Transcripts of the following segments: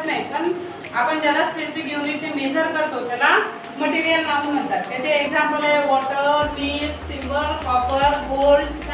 नाही, पण आपण ज्याला स्पेसिफिक युनिटने मेजर करतो त्याला मटेरियल नाउन म्हणतात. त्याचे एक्झाम्पल आहे water, milk, silver, copper, gold.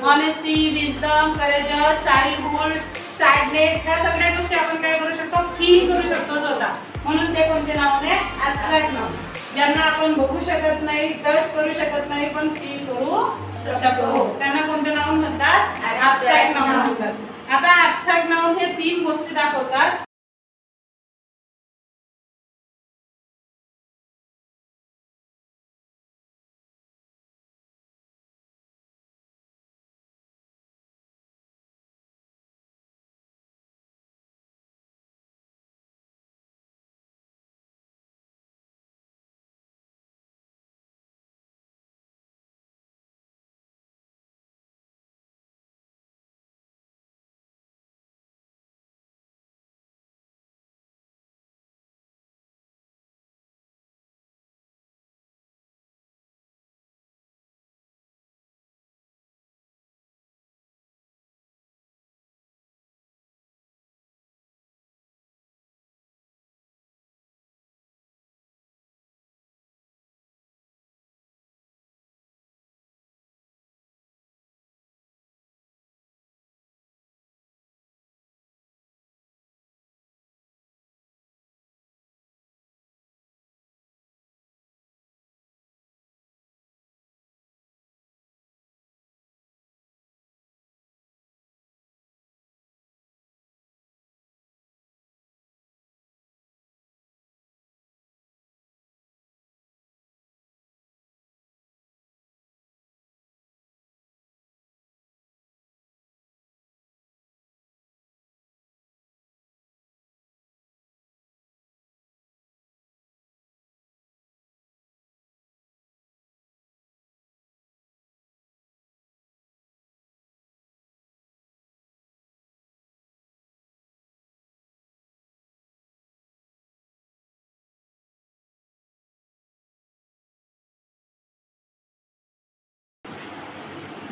Honesty, wisdom, courageous, childhood, sadness, ह्या सगळ्या गोष्टी आपण काय करू शकतो, फील करू शकतो स्वतः. म्हणून ते कोणते नाव आहे, ॲब्स्ट्रॅक्ट नाउन. ज्यांना आपण बघू शकत नाही, टच करू शकत नाही, पण फील करू शकतो, त्यांना कोणते नाउन म्हणतात, ॲब्स्ट्रॅक्ट नाउन म्हणतात. आता ॲब्स्ट्रॅक्ट नाउन हे 3 गोष्टी दाखवतात.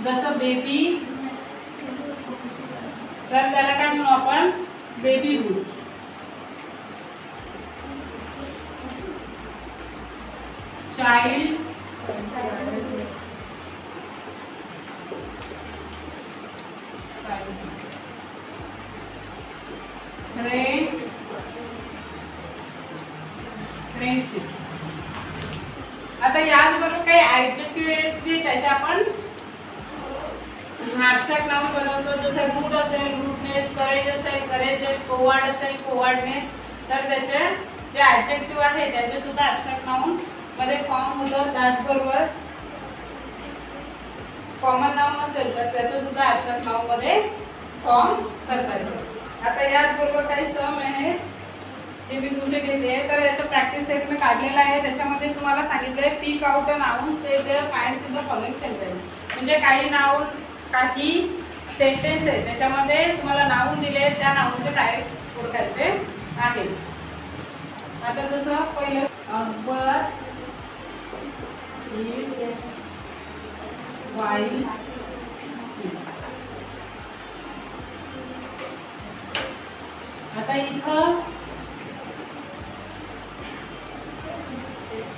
जसं बेबी, तर त्याला काय म्हणू आपण, baby boot. Child, friend, friendship. आता याचबरोबर काही ॲडजेक्टिव्ह आहेत जे त्याचे आपण ॲब्स्ट्रॅक्ट नाउन बनवतो. जसं रूट असेल रूटनेस, करेज असेल करेजेस, कोवार्ड असेल कोवार्डनेस, तर त्याचे जे ॲडजेक्टिव्ह आहे त्याचे सुद्धा ॲब्स्ट्रॅक्ट नाउन मध्ये फॉर्म होतं. त्याचबरोबर कॉमन नाउन असेल तर त्याचं सुद्धा ॲब्स्ट्रॅक्ट नाउन मध्ये फॉर्म करता येतो. आता याचबरोबर काही सम आहे जे मी तुमचे घेते, तर याचं प्रॅक्टिस सेट मी काढलेला आहे. त्याच्यामध्ये तुम्हाला सांगितलं आहे pick out a noun state their points in the following sentence. म्हणजे काही नाउन, काही सेंटेन्स आहे त्याच्यामध्ये तुम्हाला नाउन दिले, त्या नाउनचे टाईप ओळखायचे आहेत. आता जसं पहिलं अकबर वाई आता इथं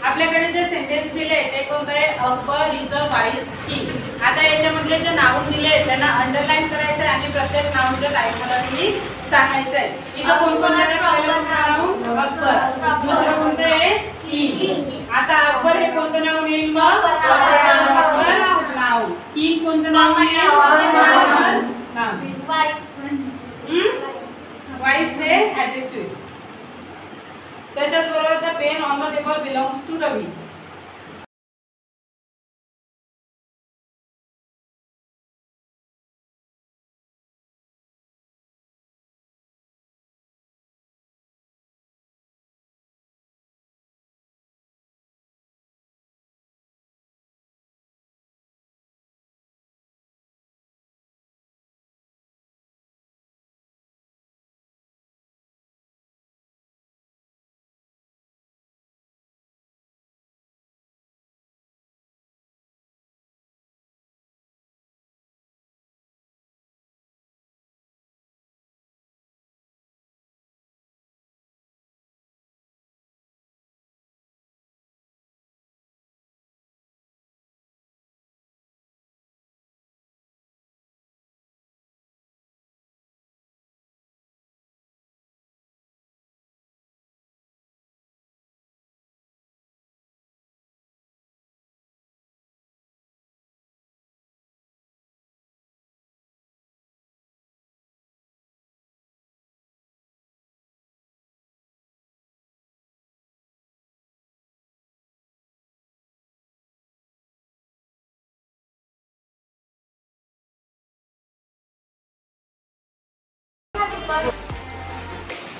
आपल्याकडे जे सेंटेन्स दिले ते कोणते आहे? Akbar is a wise king. आता याच्यामधले जे नाव दिले त्यांना अंडरलाईन करायचं आणि प्रत्येक नावाच्या टाईपमध्ये सांगायचं आहे. इथं कोणकोणते नाव? अकबर. दुसरं कोणतं आहे? किंग. आता अकबर हे कोणतं नाव येईल? मग अकबर नाव. किंग कोणतं नाव येईल? वाईज हे ऍडजेक्टिव्ह. त्याच्याच बरोबर the pen on the table belongs to Ravi.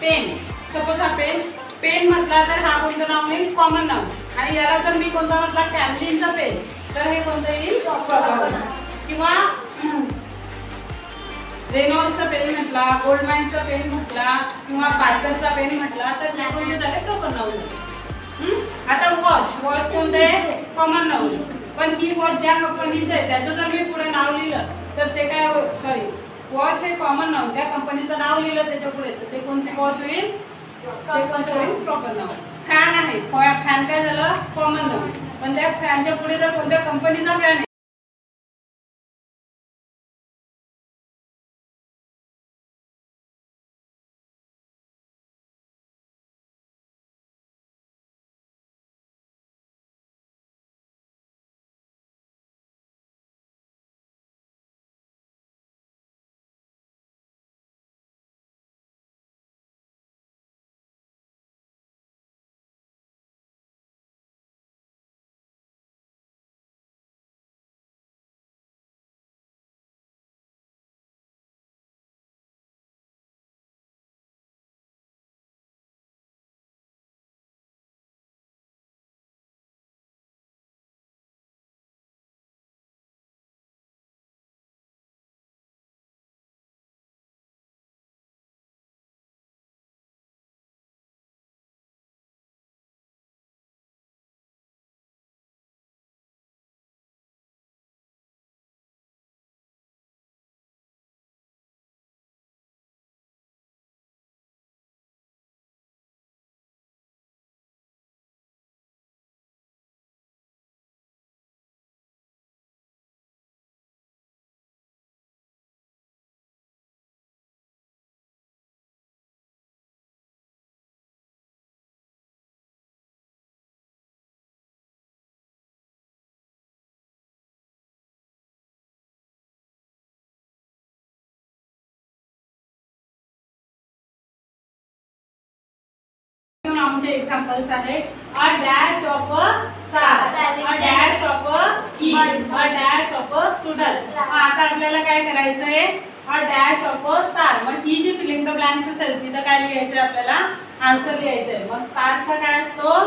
Pen. Suppose हा पेन म्हटला तर हा कोणतं नाव येईल? कॉमन नाव. आणि याला जर मी कोणता म्हटला? फॅमिलीचा पेन, तर हे कोणतं येईल? प्रॉपर नाव. किंवा रेनॉल्डचा पेन म्हटला, गोल्डमॅनचा पेन म्हटला किंवा पार्करचा पेन म्हटला तर हे कोणते झाले? प्रॉपर नाव. आता वॉच कोणतं आहे? कॉमन नाव. पण ही वॉच ज्या कंपनीचं आहे त्याचं जर मी पुढे नाव लिहिलं तर ते काय? सॉरी, वॉच हे कॉमन नाव. त्या कंपनीचं नाव लिहिलं त्याच्या पुढे तर ते कोणते वॉच होईल? ते कोणतं होईल? प्रॉपर नाव. फॅन आहे, फॅन काय झालं? कॉमन नाव. पण त्या फॅनच्या पुढे जर कोणत्या कंपनीचा फॅन आहे आमचे एक्झाम्पल्स आहे a dash of a star, a dash of a key, a dash of a student. आता आपल्याला काय करायचं आहे? A dash of a star. मग ही जी फिलिंग द ब्लँक्स असेल तिथं काय लिहायचं आहे? आपल्याला आन्सर लिहायचं आहे. मग स्टारचा काय असतो?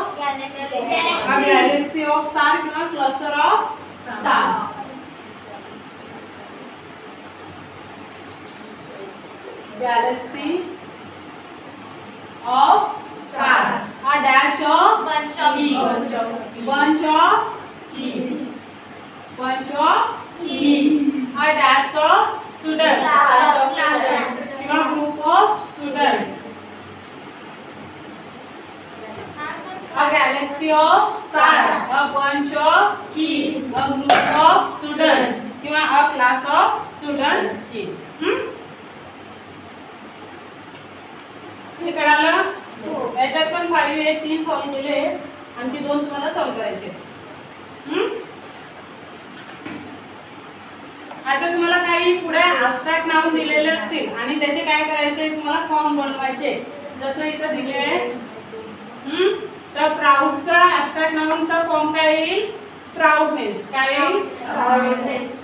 गॅलेक्सी ऑफ स्टार किंवा cluster of star. Galaxy of stars, a dash of bunch of bunch of bees, a dash of students, किंवा group of students, a galaxy of stars, a bunch of keys, a group of students, किंवा a class of students. हे कळालं? याच्यात पण 5 1 3 solve केले, आणखी 2 तुम्हाला solve करायचे. आता तुम्हाला काही पुढे ॲब्स्ट्रॅक्ट नाव दिलेले असतील आणि त्याचे काय करायचे, तुम्हाला फॉर्म बनवायचे. जसं इथं दिले आहे, तर प्राऊडचा ॲब्स्ट्रॅक्ट नाउनचा फॉर्म काय येईल? प्राऊडनेस. काय येईल?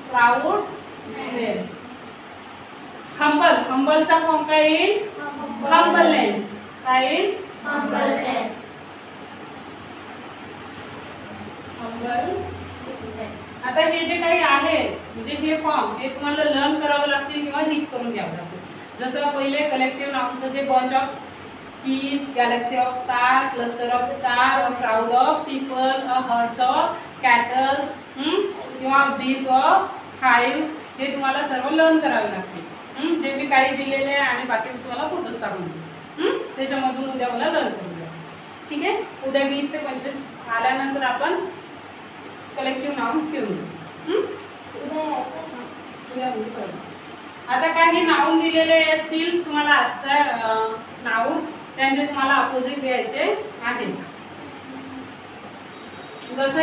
प्राऊडनेस. हंबल, हंबलचा फॉर्म काय येईल? हंबलनेस. काय येईल? हंबल. आता हे जे काही आहे म्हणजे हे फॉर्म हे तुम्हाला लर्न करावं लागतील किंवा रीड करून घ्यावं लागतील. जसं पहिले कलेक्टिव्ह नाउनचं जे bunch of keys, galaxy of star, cluster of star, a crowd of people, a herds of cattle, किंवा bees of hive, हे तुम्हाला सर्व लर्न करावे लागतील. जे मी काही दिलेले आहे आणि बाकी तुम्हाला फोटोज टाकून देऊ. त्याच्यामधून उद्या मला लर्न करून द्या. ठीक आहे? उद्या 20 ते 25 आल्यानंतर आपण कलेक्टिव्ह नाउन्स घेऊन आता काही नाउन दिलेले असतील तुम्हाला नाउन त्यांचे तुम्हाला अपोजिट द्यायचे आहे. जसं